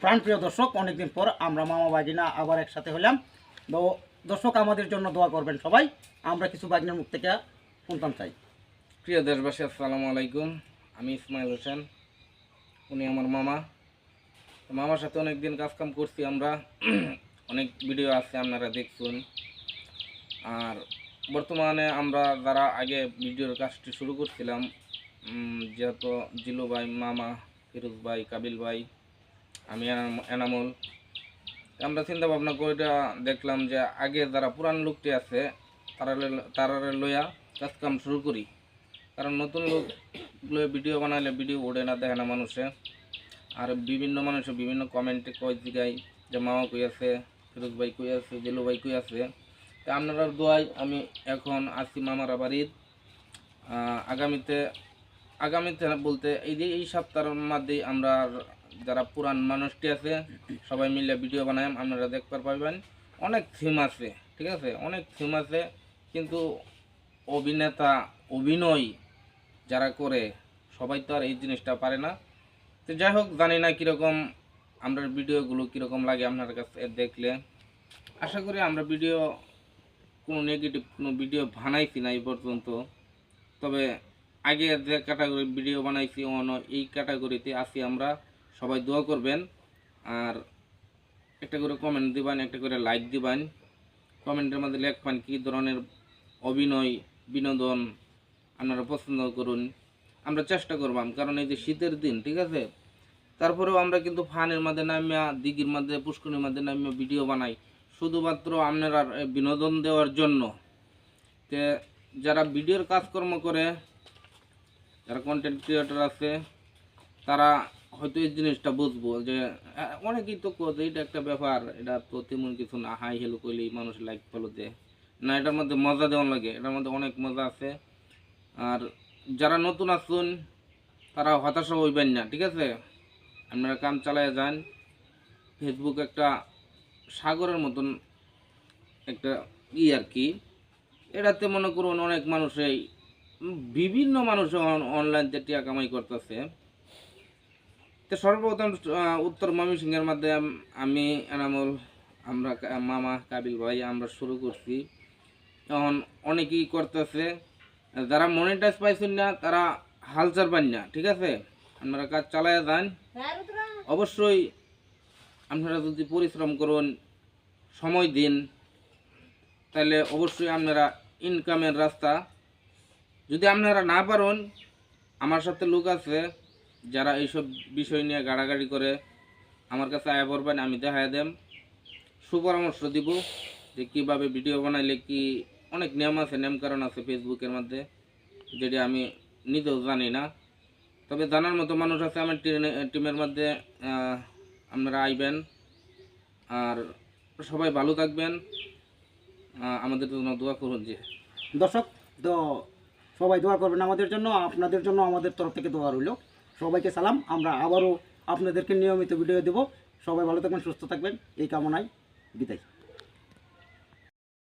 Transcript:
প্রাণপ্রিয় দর্শক, অনেকদিন পর আমরা মামা বাগিনা আবার একসাথে হলাম। তো দর্শক, আমাদের জন্য দোয়া করবেন সবাই। আমরা কিছু বাগিনার মুখ থেকে শুনতাম চাই। প্রিয় দেশবাসী, আসসালামু আলাইকুম। আমি ইসমাইল হোসেন, উনি আমার মামা। মামার সাথে অনেক দিন কাজকাম করছি আমরা। অনেক ভিডিও আছে, আপনারা দেখছেন। আর বর্তমানে আমরা যারা আগে ভিডিওর কাজটি শুরু করছিলাম, যেহেতু জিলু ভাই, মামা, ফিরোজ ভাই, কাবিল ভাই, আমি এনামুল, আমরা চিন্তা ভাবনা করে দেখলাম যে আগে যারা পুরান লোকটি আছে তারা লইয়া কাজকাম শুরু করি। কারণ নতুন লোক ভিডিও বানাইলে ভিডিও ওঠে না, দেখে না মানুষে। আর বিভিন্ন মানুষে বিভিন্ন কমেন্টে কয় জিগাই যে মামা কই আছে, ফিরোজ ভাই কই আছে, জেলু ভাই কই আছে। তো আপনারা দোয়াই আমি এখন আসছি মামার বাড়ির। আগামীতে বলতে এই সপ্তাহের মধ্যেই আমরা যারা পুরান মানুষটি আছে সবাই মিলে ভিডিও বানাই, আপনারা দেখতে পারবেন। অনেক থিম আছে, ঠিক আছে, অনেক থিম আছে, কিন্তু অভিনয় যারা করে সবাই তো আর এই জিনিসটা পারে না। তো যাই হোক, জানি না কীরকম আমরা ভিডিওগুলো কীরকম লাগে আপনার কাছে দেখলে। আশা করি আমরা কোনো নেগেটিভ কোনো ভিডিও বানাইছি না এই পর্যন্ত। তবে আগে যে ক্যাটাগরি ভিডিও বানাইছি এই ক্যাটাগরিতে আছি আমরা। সবাই দোয়া করবেন, আর একটা করে কমেন্ট দিবেন, একটা করে লাইক দিবেন। কমেন্টের মধ্যে লেখবেন কী ধরনের অভিনয় বিনোদন আপনারা পছন্দ করুন। আমরা চেষ্টা করবাম, কারণ এই যে শীতের দিন, ঠিক আছে, তারপরেও আমরা কিন্তু ফানের মধ্যে নামিয়া, দিঘির মধ্যে, পুষ্করির মধ্যে নামিয়া ভিডিও বানাই শুধুমাত্র আপনারা বিনোদন দেওয়ার জন্য। তে যারা ভিডিওর কাজকর্ম করে, যারা কন্টেন্ট ক্রিয়েটর আছে, তারা হয়তো এই জিনিসটা বুঝবো যে অনেকেই তো কোথায় এটা একটা ব্যাপার, এটা তো তেমন কিছু না, হাই হেলো করলেই মানুষ লাইক ফলো দেয় না, এটার মধ্যে মজা দেওয়ার লাগে, এটার মধ্যে অনেক মজা আছে। আর যারা নতুন আসুন তারা হতাশা হইবেন না, ঠিক আছে, আপনারা কাম চালায় যান। ফেসবুক একটা সাগরের মতন একটা আর কি, এটাতে মনে করুন অনেক মানুষই, বিভিন্ন মানুষ অনলাইন যে টিয়া কামাই করতেছে। তো সর্বপ্রথম উত্তর ময়মনসিংহের মধ্যে আমি এনামুল, আমরা মামা, কাবিল ভাই আমরা শুরু করছি। এখন অনেকেই করতেছে, যারা মনিটাইজ পাইছেন না তারা হালচার পান না, ঠিক আছে, আপনারা কাজ চালায় যান। অবশ্যই আপনারা যদি পরিশ্রম করুন, সময় দিন, তাহলে অবশ্যই আপনারা ইনকামের রাস্তা। যদি আপনারা না পারেন, আমার সাথে লোক আছে যারা এইসব বিষয় নিয়ে গাড়াগাড়ি করে, আমার কাছে আয়া পড়বেন, আমি দেখায় দেম, সুপরামর্শ দিব যে কীভাবে ভিডিও বানাইলে কি। অনেক নিয়ম আছে, নিয়মকানুন আছে ফেসবুকের মধ্যে, যেটি আমি নিজেও জানি না। তবে জানার মতো মানুষ আছে আমার টিমের মধ্যে, আপনারা আইবেন। আর সবাই ভালো থাকবেন, আমাদের জন্য দোয়া করুন। যে দর্শক, তো সবাই দোয়া করবেন আমাদের জন্য, আপনাদের জন্য আমাদের তরফ থেকে দোয়া রইল। সবাইকে সালাম। আমরা আবারও আপনাদেরকে নিয়মিত ভিডিও দেব। সবাই ভালো থাকবেন, সুস্থ থাকবেন, এই কামনায় বিদায়।